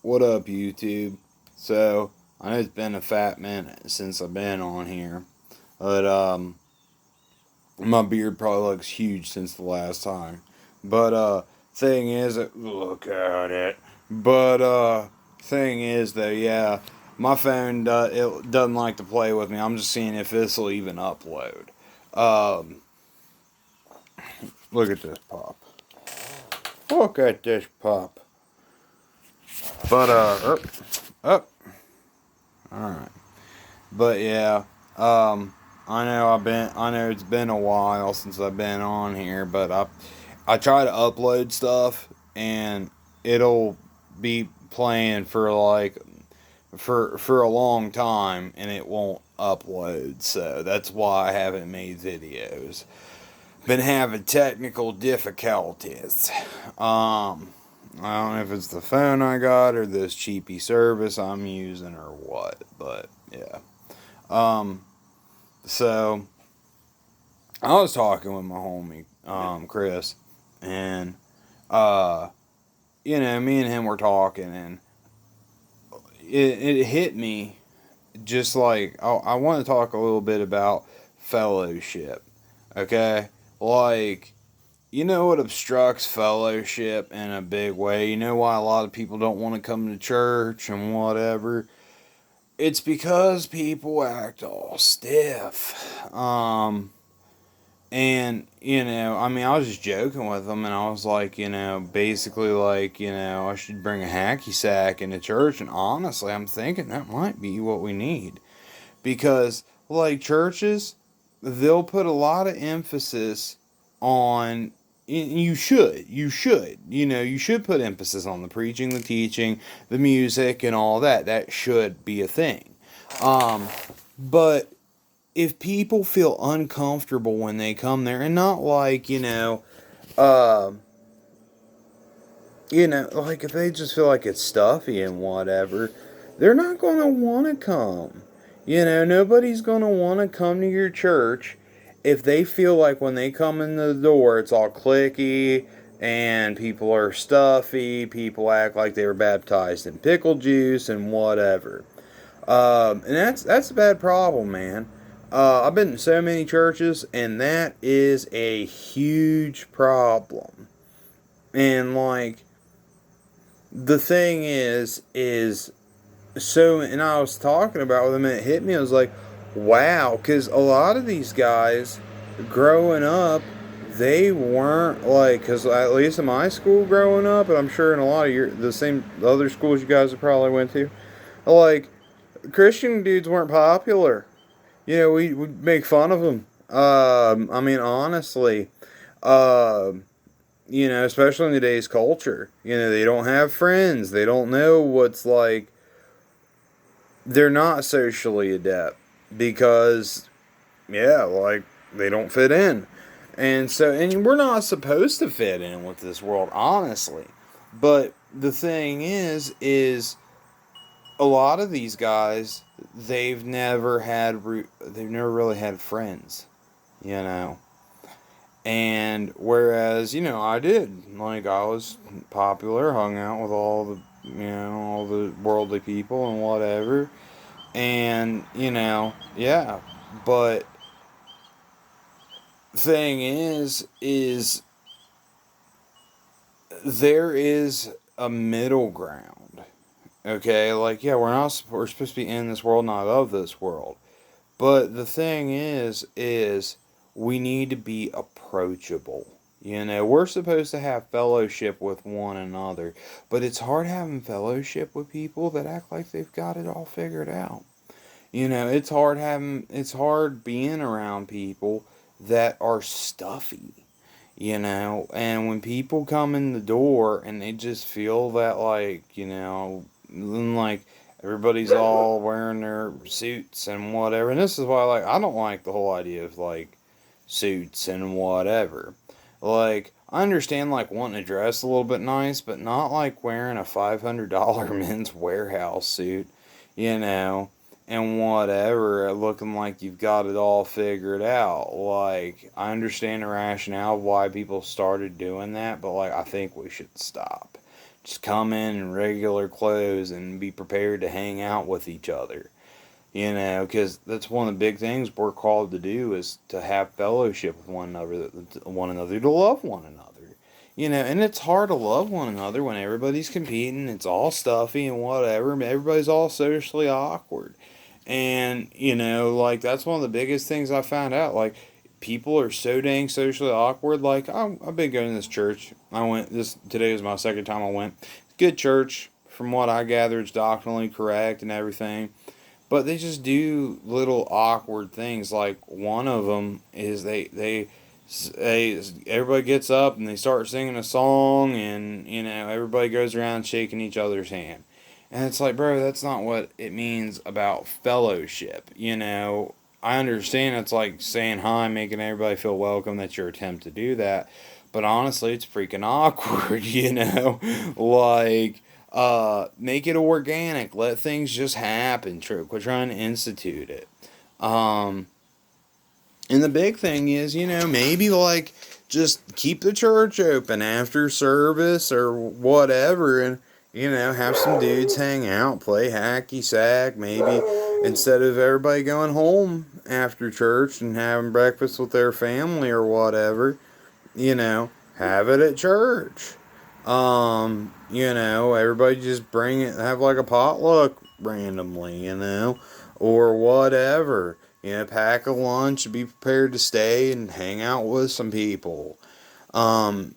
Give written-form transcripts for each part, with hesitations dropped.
What up, YouTube? So, I know it's been a fat minute since I've been on here, but my beard probably looks huge since the last time. But thing is, look at it. But thing is though, yeah, my phone it doesn't like to play with me. I'm just seeing if this will even upload. Um, Look at this pop. Look at this pop. But up. All right. But yeah, I know it's been a while since I've been on here, but I try to upload stuff and it'll be playing for for a long time and it won't upload. So that's why I haven't made videos. Been having technical difficulties. I don't know if it's the phone I got or this cheapy service I'm using or what, but yeah. Um, so I was talking with my homie, Chris, and uh, me and him were talking, and it hit me just like I want to talk a little bit about fellowship, okay? Like, you know what obstructs fellowship in a big way? You know why a lot of people don't want to come to church and whatever? It's because people act all stiff. And, I mean, I was just joking with them, and I was like, basically, like, I should bring a hacky sack into church. And honestly, I'm thinking that might be what we need. Because, like, churches, they'll put a lot of emphasis on. You should put emphasis on the preaching, the teaching, the music, and all that. That should be a thing. Um, but if people feel uncomfortable when they come there and not like uh like if they just feel like it's stuffy and whatever, they're not going to want to come. Nobody's going to want to come to your church if they feel like when they come in the door it's all clicky and people are stuffy, people act like they were baptized in pickle juice and whatever. And that's a bad problem, man. I've been to so many churches, and that is a huge problem. And like the thing is so. And I was talking about with them, and it hit me. I was like, wow, because a lot of these guys growing up, they weren't like, because at least in my school growing up, and I'm sure in a lot of the other schools you guys have probably went to, like Christian dudes weren't popular. We make fun of them. I mean, honestly, um, especially in today's culture, they don't have friends. They don't know what's like. They're not socially adept because, yeah, like they don't fit in. And we're not supposed to fit in with this world, honestly. But the thing is a lot of these guys they've never really had friends, you know. And whereas I did, like, I was popular, hung out with all the worldly people and whatever, and yeah. But thing is there is a middle ground. Okay, like, yeah, we're supposed to be in this world, not of this world. But the thing is we need to be approachable. We're supposed to have fellowship with one another, but it's hard having fellowship with people that act like they've got it all figured out. It's hard being around people that are stuffy, and when people come in the door and they just feel that, like, like everybody's all wearing their suits and whatever. And this is why, like, I don't like the whole idea of like suits and whatever. Like, I understand like wanting to dress a little bit nice, but not like wearing a $500 Men's Warehouse suit, you know, and whatever, looking like you've got it all figured out. Like, I understand the rationale of why people started doing that, but like, I think we should stop. just come in regular clothes and be prepared to hang out with each other. Because that's one of the big things we're called to do is to have fellowship with one another, to love one another. And it's hard to love one another when everybody's competing. It's all stuffy and whatever. Everybody's all socially awkward. And, like, that's one of the biggest things I found out. Like, people are so dang socially awkward. Like, I've been going to this church. Today was my second time I went. Good church. From what I gather, it's doctrinally correct and everything. But they just do little awkward things. Like, one of them is everybody gets up and they start singing a song, and everybody goes around shaking each other's hand, and it's like, bro, that's not what it means about fellowship. I understand it's like saying hi, making everybody feel welcome. That's your attempt to do that, but honestly, it's freaking awkward. Like, make it organic, let things just happen. Quit trying to institute it. And the big thing is, maybe like just keep the church open after service or whatever, and have some dudes hang out, play hacky sack, maybe instead of everybody going home after church and having breakfast with their family or whatever, have it at church. Everybody just bring it, have like a potluck randomly, or whatever. Pack a lunch, be prepared to stay and hang out with some people. And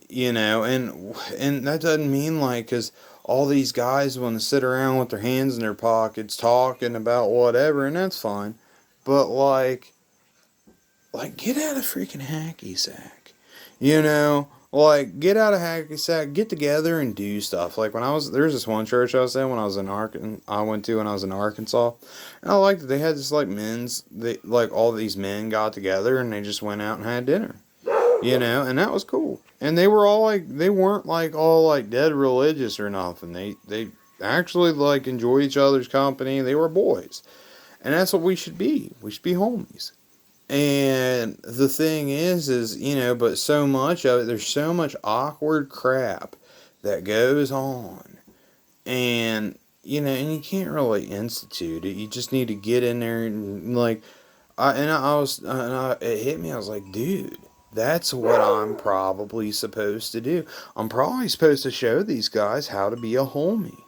that doesn't mean like, because all these guys want to sit around with their hands in their pockets talking about whatever, and that's fine. But like get out of freaking hacky sack. Like, get out of hacky sack, get together and do stuff. Like, there's this one church I was in when I was in I went to when I was in Arkansas. And I liked that they had this, like, all these men got together and they just went out and had dinner. And that was cool. And they were all, like, they weren't, like, all, like, dead religious or nothing. They actually, like, enjoyed each other's company. They were boys. And that's what we should be. We should be homies. And the thing is, but so much of it, there's so much awkward crap that goes on. And, and you can't really institute it. You just need to get in there and, like, it hit me. I was like, dude, that's what I'm probably supposed to do. I'm probably supposed to show these guys how to be a homie.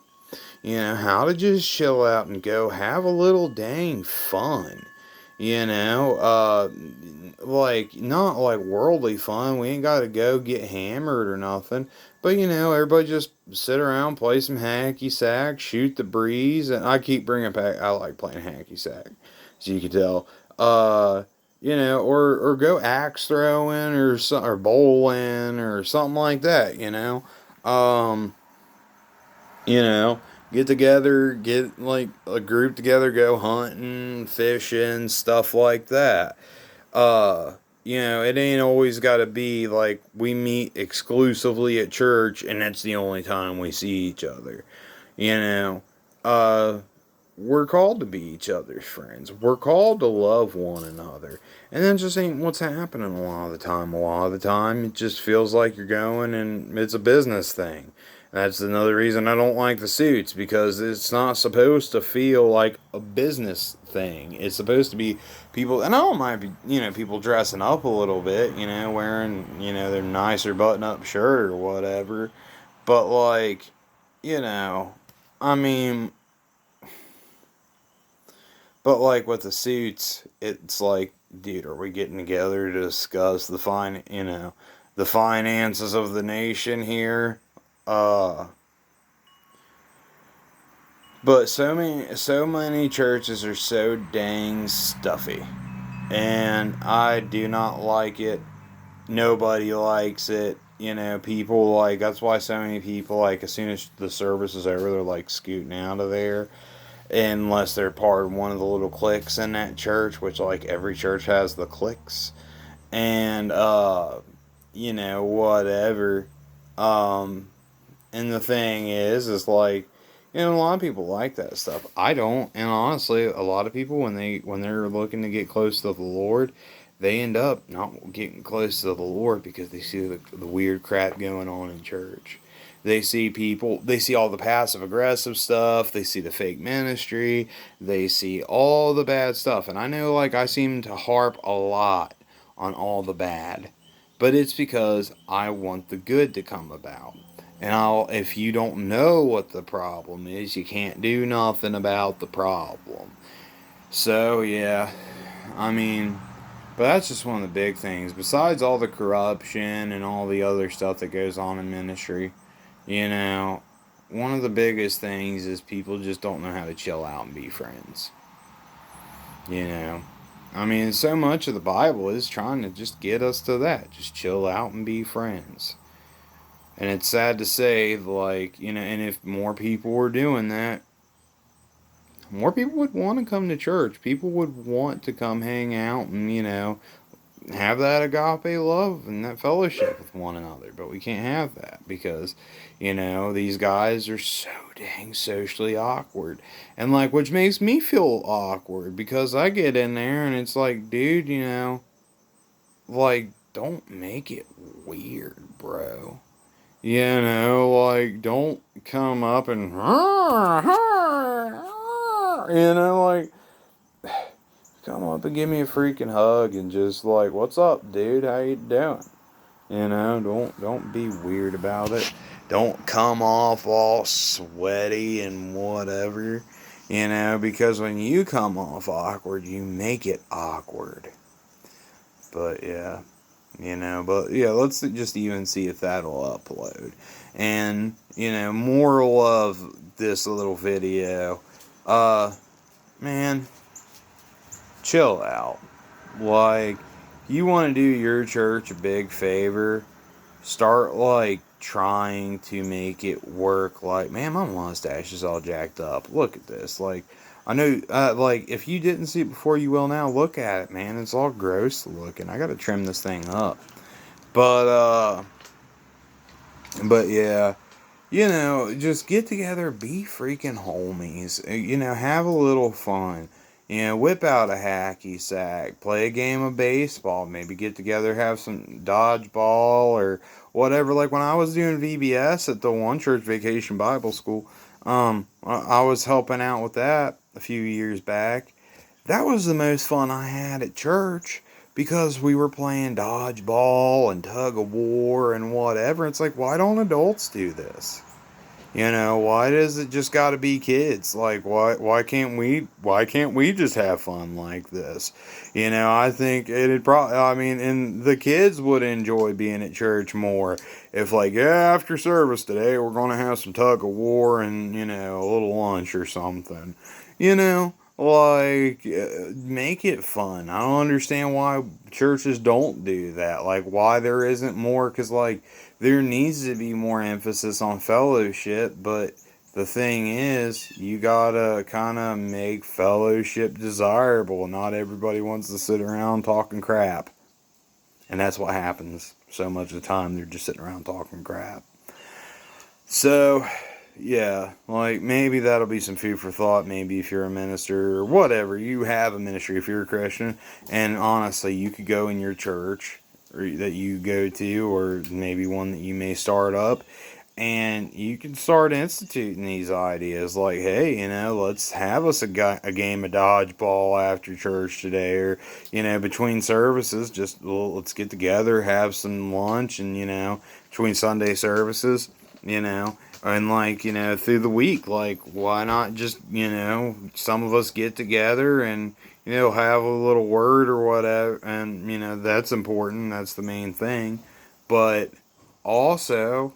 How to just chill out and go have a little dang fun. Like, not like worldly fun. We ain't got to go get hammered or nothing. But, everybody just sit around, play some hacky sack, shoot the breeze. And I keep bringing back, I like playing hacky sack, as you can tell. Or go axe throwing or bowling or something like that, Um, you know, get together, get like a group together, go hunting, fishing, stuff like that. It ain't always got to be like we meet exclusively at church and that's the only time we see each other. You know, uh, we're called to be each other's friends. We're called to love one another. And that just ain't what's happening a lot of the time. A lot of the time, it just feels like you're going and it's a business thing. That's another reason I don't like the suits, because it's not supposed to feel like a business thing. It's supposed to be people, and I don't mind, people dressing up a little bit, wearing, their nicer button-up shirt or whatever. But, like, I mean, but, like, with the suits, it's like, dude, are we getting together to discuss the finances of the nation here? Uh, but so many churches are so dang stuffy, and I do not like it. Nobody likes it. People like, that's why so many people, like, as soon as the service is over, they're like scooting out of there, unless they're part of one of the little cliques in that church, which, like, every church has the cliques, and whatever. Um, And the thing is like, a lot of people like that stuff. I don't, and honestly, a lot of people when they're looking to get close to the Lord, they end up not getting close to the Lord because they see the weird crap going on in church. They see people, they see all the passive aggressive stuff, they see the fake ministry, they see all the bad stuff. And I know, like, I seem to harp a lot on all the bad, but it's because I want the good to come about. And if you don't know what the problem is, you can't do nothing about the problem. So, yeah, I mean, but that's just one of the big things. Besides all the corruption and all the other stuff that goes on in ministry, you know, one of the biggest things is people just don't know how to chill out and be friends. You know, I mean, so much of the Bible is trying to just get us to that. Just chill out and be friends. And it's sad to say, like, you know, and if more people were doing that, more people would want to come to church. People would want to come hang out and, you know, have that agape love and that fellowship with one another. But we can't have that because, you know, these guys are so dang socially awkward. And, like, which makes me feel awkward because I get in there and it's like, dude, you know, like, don't make it weird, bro. You know, like, don't come up and, you know, like, come up and give me a freaking hug and just like, what's up, dude? How you doing? You know, don't be weird about it. Don't come off all sweaty and whatever. You know, because when you come off awkward, you make it awkward. But yeah, you know, but yeah, let's just even see if that'll upload. And, you know, moral of this little video, man, chill out. Like, you want to do your church a big favor, start, like, trying to make it work. Like, man, my mustache is all jacked up. Look at this. Like, I know, like, if you didn't see it before, you will now. Look at it, man. It's all gross looking. I gotta trim this thing up. But yeah, you know, just get together, be freaking homies. You know, have a little fun. You know, whip out a hacky sack, play a game of baseball, maybe get together, have some dodgeball or whatever. Like when I was doing VBS at the One Church Vacation Bible School, I was helping out with that a few years back. That was the most fun I had at church because we were playing dodgeball and tug of war and whatever. It's like, why don't adults do this? You know, why does it just got to be kids? Like, why can't we just have fun like this? You know, I think it'd probably, I mean, and the kids would enjoy being at church more if, like, yeah, after service today, we're going to have some tug of war and, you know, a little lunch or something. You know, like, make it fun. I don't understand why churches don't do that. Like, why there isn't more, because, like, there needs to be more emphasis on fellowship, but the thing is, you gotta kind of make fellowship desirable. Not everybody wants to sit around talking crap. And that's what happens so much of the time. They're just sitting around talking crap. So, yeah, like maybe that'll be some food for thought. Maybe if you're a minister or whatever, you have a ministry if you're a Christian. And honestly, you could go in your church or that you go to, or maybe one that you may start up, and you can start instituting these ideas like, hey, you know, let's have us a game of dodgeball after church today, or, you know, between services, just let's get together, have some lunch, and, you know, between Sunday services, you know, and like, you know, through the week, like, why not just, you know, some of us get together and, you know, have a little word or whatever, and, you know, that's important, that's the main thing, but also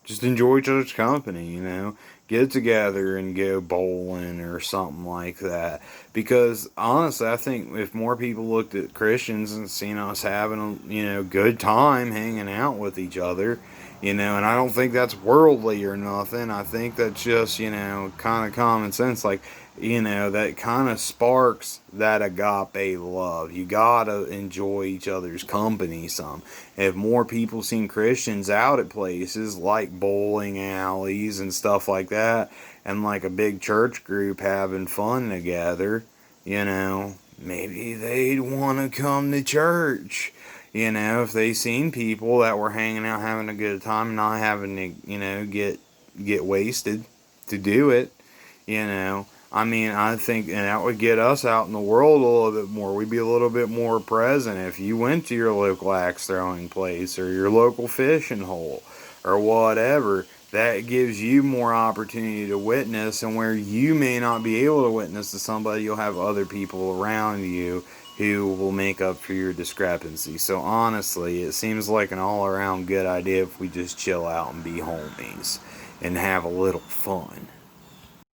just enjoy each other's company, you know. Get together and go bowling or something like that. Because honestly, I think if more people looked at Christians and seen us having a, you know, good time hanging out with each other, you know, and I don't think that's worldly or nothing. I think that's just, you know, kind of common sense. Like, you know, that kind of sparks that agape love. You gotta enjoy each other's company some. If more people seen Christians out at places like bowling alleys and stuff like that, and like a big church group having fun together, you know, maybe they'd want to come to church. You know, if they seen people that were hanging out having a good time, not having to, get wasted to do it, I mean, I think, and that would get us out in the world a little bit more. We'd be a little bit more present if you went to your local axe throwing place or your local fishing hole or whatever. That gives you more opportunity to witness, and where you may not be able to witness to somebody, you'll have other people around you who will make up for your discrepancy. So honestly, it seems like an all around good idea if we just chill out and be homies and have a little fun.